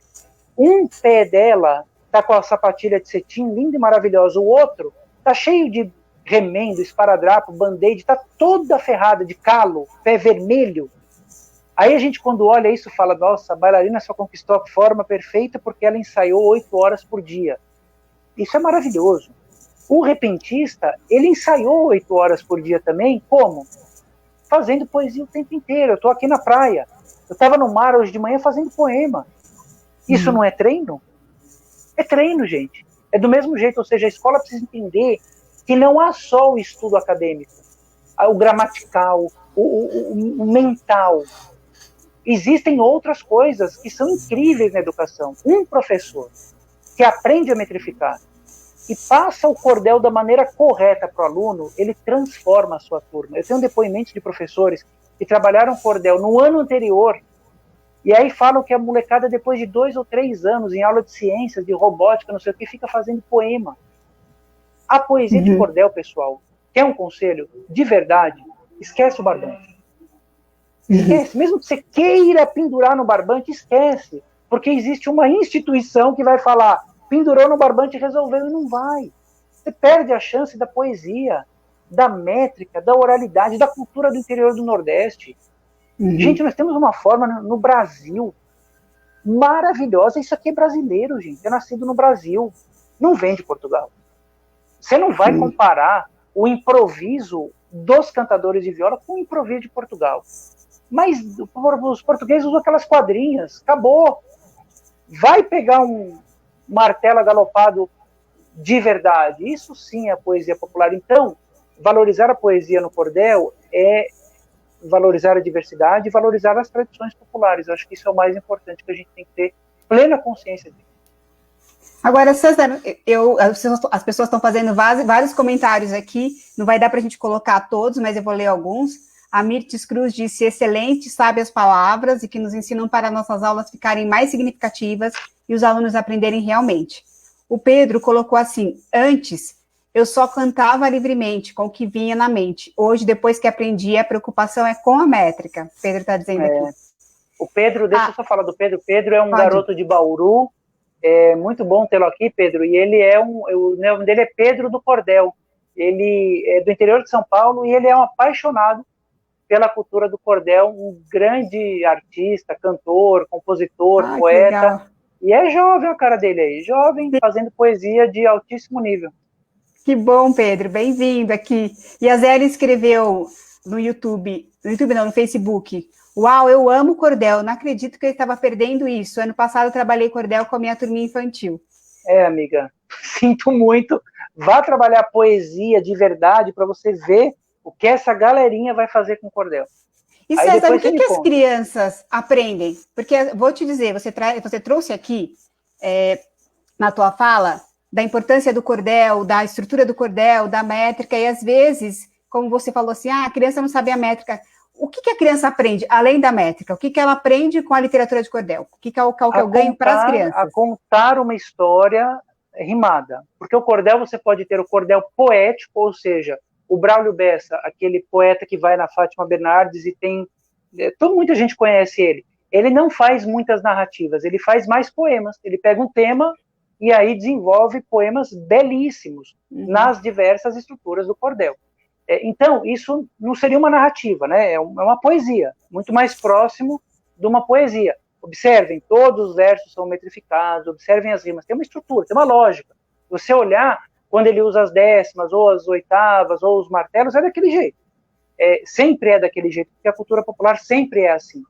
um pé dela está com a sapatilha de cetim, linda e maravilhosa, o outro está cheio de remendo, esparadrapo, band-aid, está toda ferrada de calo, pé vermelho. Aí a gente, quando olha isso, fala, nossa, a bailarina só conquistou a forma perfeita porque ela ensaiou 8 horas por dia. Isso é maravilhoso. O repentista, ele ensaiou 8 horas por dia também, como? Fazendo poesia o tempo inteiro. Eu estou aqui na praia, eu estava no mar hoje de manhã fazendo poema. Isso não é treino? É treino, gente. É do mesmo jeito, ou seja, a escola precisa entender que não há só o estudo acadêmico, o gramatical, o mental. Existem outras coisas que são incríveis na educação. Um professor que aprende a metrificar e passa o cordel da maneira correta para o aluno, ele transforma a sua turma. Eu tenho depoimentos de professores que trabalharam cordel no ano anterior, e aí falam que a molecada, depois de 2 ou 3 anos, em aula de ciências, de robótica, não sei o que, fica fazendo poema. A poesia de cordel, pessoal, quer um conselho? De verdade, esquece o barbante. Esquece. Mesmo que você queira pendurar no barbante, esquece. porque existe uma instituição que vai falar, pendurou no barbante e resolveu, e não vai. Você perde a chance da poesia, da métrica, da oralidade, da cultura do interior do Nordeste. Gente, nós temos uma forma no Brasil maravilhosa. Isso aqui é brasileiro, gente. É nascido no Brasil. Não vem de Portugal. Você não vai comparar o improviso dos cantadores de viola com o improviso de Portugal. Mas os portugueses usam aquelas quadrinhas. Acabou. Vai pegar um martelo galopado de verdade. Isso sim é a poesia popular. Então, valorizar a poesia no cordel é valorizar a diversidade e valorizar as tradições populares. Eu acho que isso é o mais importante, que a gente tem que ter plena consciência disso. Agora, César, as pessoas estão fazendo vários comentários aqui, não vai dar para a gente colocar todos, mas eu vou ler alguns. A Mirtes Cruz disse, excelente, sabe as palavras e que nos ensinam para nossas aulas ficarem mais significativas e os alunos aprenderem realmente. O Pedro colocou assim, antes eu só cantava livremente, com o que vinha na mente. Hoje, depois que aprendi, a preocupação é com a métrica. O Pedro está dizendo aqui. O Pedro, deixa eu só falar do Pedro. Pedro é um garoto de Bauru. É muito bom tê-lo aqui, Pedro. E ele é o nome dele é Pedro do Cordel. Ele é do interior de São Paulo e ele é um apaixonado pela cultura do cordel, um grande artista, cantor, compositor, poeta. E é jovem a cara dele aí, jovem, fazendo poesia de altíssimo nível. Que bom, Pedro, bem-vindo aqui. E a Zélia escreveu no Facebook, uau, eu amo cordel, não acredito que eu estava perdendo isso. Ano passado eu trabalhei cordel com a minha turminha infantil. Amiga, sinto muito. Vá trabalhar poesia de verdade para você ver o que essa galerinha vai fazer com cordel. E César, o que as crianças aprendem? Porque, vou te dizer, você trouxe aqui, na tua fala, da importância do cordel, da estrutura do cordel, da métrica, e às vezes, como você falou assim, a criança não sabe a métrica. O que a criança aprende, além da métrica? O que ela aprende com a literatura de cordel? O que é o ganho para as crianças? A contar uma história rimada. Porque o cordel, você pode ter o cordel poético, ou seja, o Braulio Bessa, aquele poeta que vai na Fátima Bernardes e tem... muita gente conhece ele. Ele não faz muitas narrativas, ele faz mais poemas. Ele pega um tema e aí desenvolve poemas belíssimos nas diversas estruturas do cordel. Então, isso não seria uma narrativa, né? É uma poesia, muito mais próximo de uma poesia. Observem, todos os versos são metrificados, observem as rimas, tem uma estrutura, tem uma lógica. Você olhar, quando ele usa as décimas, ou as oitavas, ou os martelos, é daquele jeito. Sempre é daquele jeito, porque a cultura popular sempre é assim.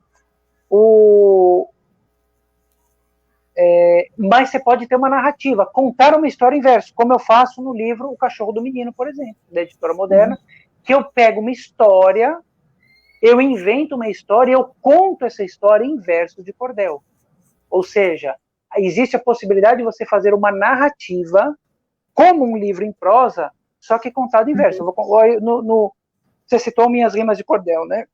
Mas você pode ter uma narrativa, contar uma história em verso, como eu faço no livro O Cachorro do Menino, por exemplo, da Editora Moderna, que eu pego uma história, eu invento uma história e eu conto essa história em versos de cordel. Ou seja, existe a possibilidade de você fazer uma narrativa como um livro em prosa, só que contado em verso. Você citou Minhas Rimas de Cordel, né?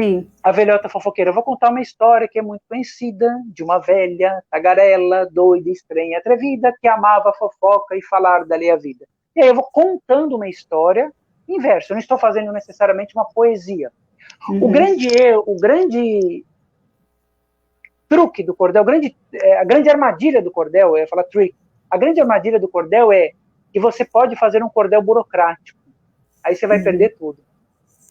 Sim. A Velhota Fofoqueira. Eu vou contar uma história que é muito conhecida, de uma velha, tagarela, doida, estranha, atrevida, que amava a fofoca e falar dali a vida. E aí eu vou contando uma história em verso. Eu não estou fazendo necessariamente uma poesia. O grande truque do cordel, a grande armadilha do cordel, eu ia falar trick, a grande armadilha do cordel é que você pode fazer um cordel burocrático. Aí você vai perder tudo.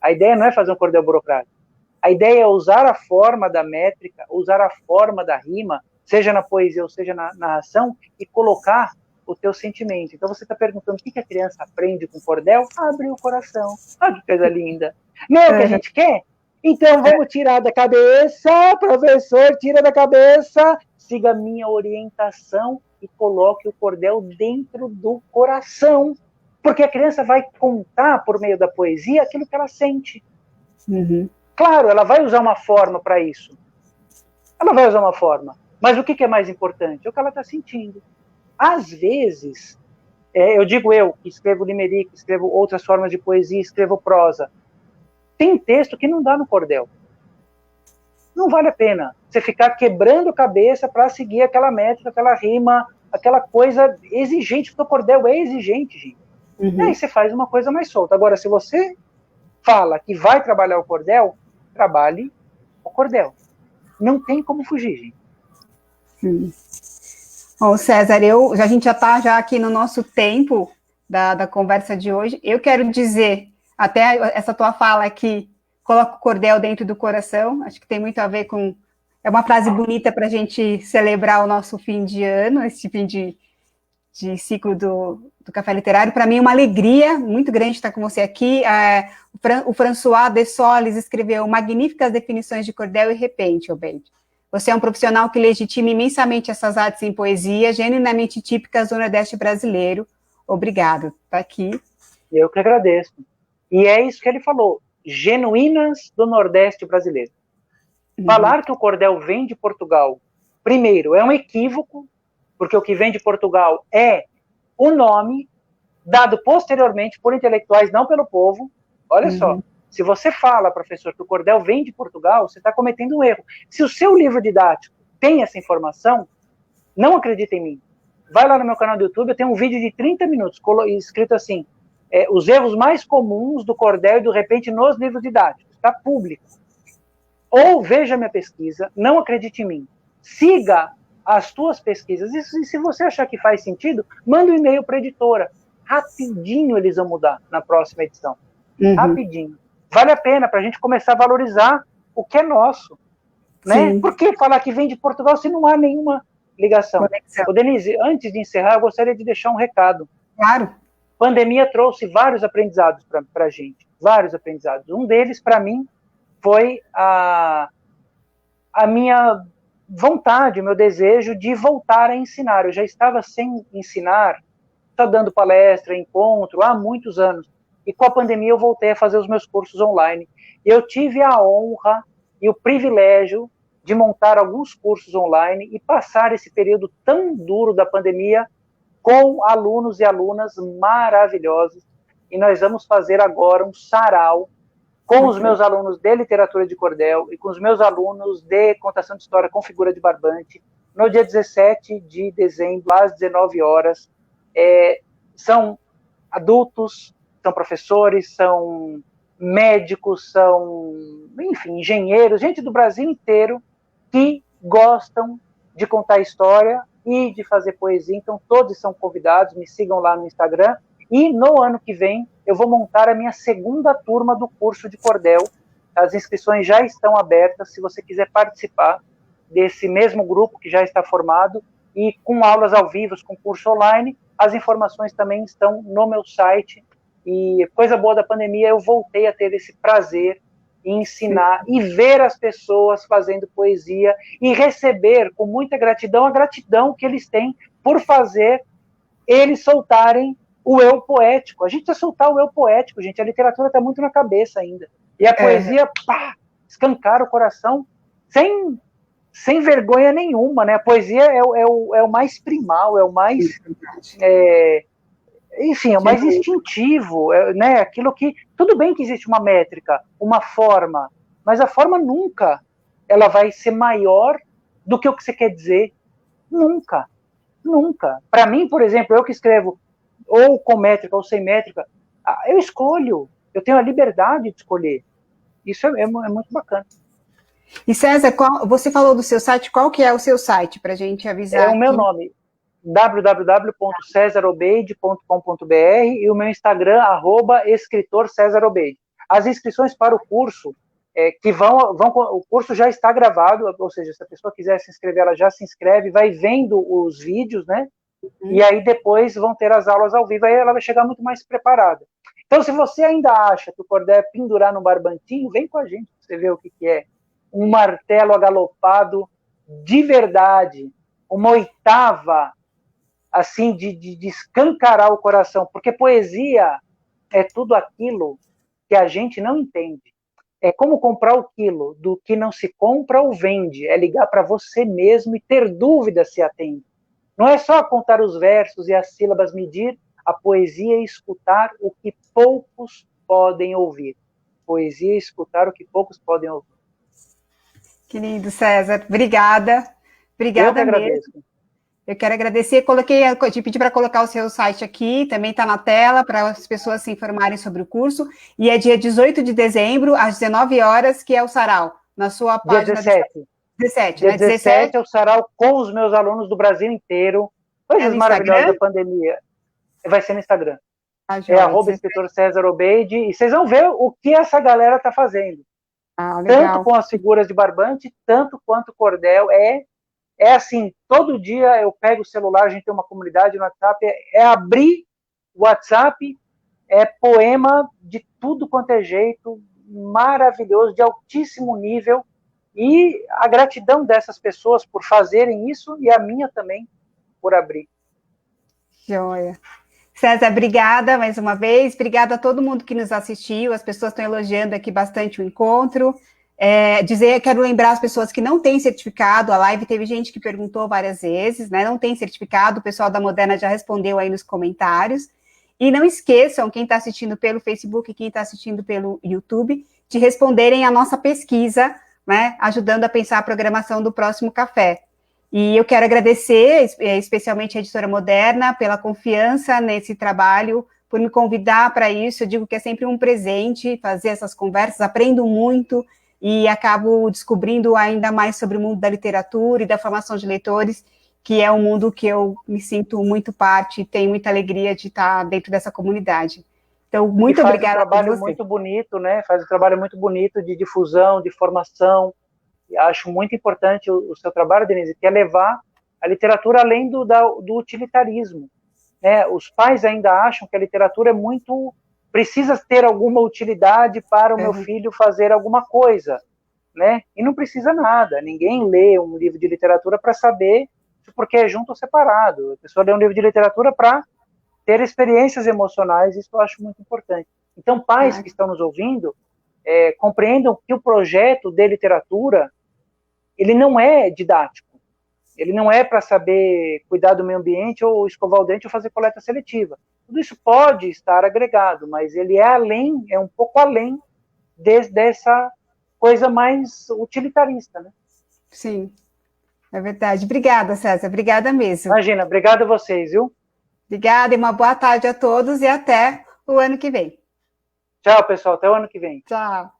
A ideia não é fazer um cordel burocrático. A ideia é usar a forma da métrica, usar a forma da rima, seja na poesia ou seja na narração, e colocar o teu sentimento. Então você está perguntando o que a criança aprende com cordel? Abre o coração. Olha que coisa linda. Não é o que a gente quer? Então vamos tirar da cabeça, professor, tira da cabeça, siga a minha orientação e coloque o cordel dentro do coração. Porque a criança vai contar, por meio da poesia, aquilo que ela sente. Claro, ela vai usar uma forma para isso. Ela vai usar uma forma. Mas o que é mais importante? É o que ela está sentindo. Às vezes, eu que escrevo limerick, escrevo outras formas de poesia, escrevo prosa. Tem texto que não dá no cordel. Não vale a pena você ficar quebrando a cabeça para seguir aquela métrica, aquela rima, aquela coisa exigente, porque o cordel é exigente, gente. E aí você faz uma coisa mais solta. Agora, se você fala que vai trabalhar o cordel, trabalhe o cordel. Não tem como fugir, gente. Bom, César, a gente já está já aqui no nosso tempo da conversa de hoje. Eu quero dizer, até essa tua fala aqui, coloca o cordel dentro do coração, acho que tem muito a ver com... É uma frase bonita para a gente celebrar o nosso fim de ano, esse fim de ciclo do Café Literário. Para mim é uma alegria muito grande estar com você aqui. O François de Solis escreveu magníficas definições de cordel e repente, Obeide. Você é um profissional que legitima imensamente essas artes em poesia, genuinamente típicas do Nordeste brasileiro. Obrigado. Está aqui. Eu que agradeço. E é isso que ele falou, genuínas do Nordeste brasileiro. Falar que o cordel vem de Portugal, primeiro, é um equívoco, porque o que vem de Portugal é o nome dado posteriormente por intelectuais, não pelo povo. Olha só, se você fala, professor, que o cordel vem de Portugal, você está cometendo um erro. Se o seu livro didático tem essa informação, não acredita em mim. Vai lá no meu canal do YouTube, eu tenho um vídeo de 30 minutos, escrito assim, os erros mais comuns do cordel e do repente nos livros didáticos. Está público. Ou veja minha pesquisa, não acredite em mim. Siga as tuas pesquisas. E se você achar que faz sentido, manda um e-mail para a editora. Rapidinho eles vão mudar na próxima edição. Rapidinho. Vale a pena para a gente começar a valorizar o que é nosso. Né? Por que falar que vem de Portugal se não há nenhuma ligação? Ô, Denise, antes de encerrar, eu gostaria de deixar um recado. Claro. A pandemia trouxe vários aprendizados para a gente. Vários aprendizados. Um deles, para mim, foi a minha vontade, o meu desejo de voltar a ensinar. Eu já estava sem ensinar, só dando palestra, encontro, há muitos anos. E com a pandemia eu voltei a fazer os meus cursos online. E eu tive a honra e o privilégio de montar alguns cursos online e passar esse período tão duro da pandemia com alunos e alunas maravilhosos. E nós vamos fazer agora um sarau com os meus alunos de literatura de cordel e com os meus alunos de contação de história com figura de barbante, no dia 17 de dezembro, às 19 horas. São adultos, são professores, são médicos, são, enfim, engenheiros, gente do Brasil inteiro que gostam de contar história e de fazer poesia. Então, todos são convidados, me sigam lá no Instagram. E no ano que vem, eu vou montar a minha segunda turma do curso de cordel. As inscrições já estão abertas, se você quiser participar desse mesmo grupo que já está formado, e com aulas ao vivo, com curso online, as informações também estão no meu site. E coisa boa da pandemia, eu voltei a ter esse prazer em ensinar e ver as pessoas fazendo poesia e receber com muita gratidão a gratidão que eles têm por fazer eles soltarem o eu poético. A gente precisa soltar o eu poético, gente. A literatura está muito na cabeça ainda. E a poesia, pá, escancara o coração sem vergonha nenhuma, né? A poesia é o mais primal, é o mais... enfim, é o mais instintivo, né? Aquilo que... Tudo bem que existe uma métrica, uma forma, mas a forma nunca ela vai ser maior do que o que você quer dizer. Nunca. Nunca. Para mim, por exemplo, eu que escrevo ou com métrica ou sem métrica, eu escolho. Eu tenho a liberdade de escolher. Isso é muito bacana. E César, você falou do seu site, qual que é o seu site, para a gente avisar? É o meu nome, www.cesarobeide.com.br, e o meu Instagram, @escritorcesarobeide. As inscrições para o curso, o curso já está gravado, ou seja, se a pessoa quiser se inscrever, ela já se inscreve, vai vendo os vídeos, né? E aí depois vão ter as aulas ao vivo, aí ela vai chegar muito mais preparada. Então, se você ainda acha que o cordel é pendurar no barbantinho, vem com a gente, pra você ver o que é. Um martelo agalopado de verdade, uma oitava, assim, de escancarar o coração, porque poesia é tudo aquilo que a gente não entende. É como comprar o quilo do que não se compra ou vende, é ligar para você mesmo e ter dúvida se atende. Não é só contar os versos e as sílabas, medir. A poesia é escutar o que poucos podem ouvir. Poesia é escutar o que poucos podem ouvir. Que lindo, César. Obrigada. Obrigada mesmo. Eu quero agradecer. Te pedi para colocar o seu site aqui, também está na tela, para as pessoas se informarem sobre o curso. E é dia 18 de dezembro, às 19 horas, que é o sarau, na sua página. Dia 17. 17, Dia né? 17 é o sarau com os meus alunos do Brasil inteiro. Coisas maravilhosas da pandemia. Vai ser no Instagram. @escritor César Obeide. E vocês vão ver o que essa galera está fazendo. Tanto com as figuras de barbante, tanto quanto cordel. É assim, todo dia eu pego o celular, a gente tem uma comunidade no WhatsApp, é abrir o WhatsApp, é poema de tudo quanto é jeito, maravilhoso, de altíssimo nível, e a gratidão dessas pessoas por fazerem isso, e a minha também por abrir. Joia. César, obrigada mais uma vez, obrigada a todo mundo que nos assistiu, as pessoas estão elogiando aqui bastante o encontro. Quero lembrar as pessoas que não têm certificado, a live teve gente que perguntou várias vezes, né? Não tem certificado, o pessoal da Moderna já respondeu aí nos comentários. E não esqueçam, quem está assistindo pelo Facebook e quem está assistindo pelo YouTube, de responderem a nossa pesquisa, né? Ajudando a pensar a programação do próximo café. E eu quero agradecer, especialmente a Editora Moderna, pela confiança nesse trabalho, por me convidar para isso. Eu digo que é sempre um presente fazer essas conversas, aprendo muito e acabo descobrindo ainda mais sobre o mundo da literatura e da formação de leitores, que é um mundo que eu me sinto muito parte e tenho muita alegria de estar dentro dessa comunidade. Então, muito obrigada. Faz um trabalho muito bonito, né? Faz um trabalho muito bonito de difusão, de formação. E acho muito importante o seu trabalho, Denise, que é levar a literatura além do utilitarismo. Né? Os pais ainda acham que a literatura é muito... precisa ter alguma utilidade para o meu filho fazer alguma coisa, né? E não precisa nada. Ninguém lê um livro de literatura para saber porque é junto ou separado. A pessoa lê um livro de literatura para ter experiências emocionais, isso eu acho muito importante. Então, pais que estão nos ouvindo, compreendam que o projeto de literatura, ele não é didático. Ele não é para saber cuidar do meio ambiente ou escovar o dente ou fazer coleta seletiva. Tudo isso pode estar agregado, mas ele é um pouco além dessa coisa mais utilitarista, né? Sim, é verdade. Obrigada, César. Obrigada mesmo. Imagina, obrigado a vocês, viu? Obrigada e uma boa tarde a todos e até o ano que vem. Tchau, pessoal. Até o ano que vem. Tchau.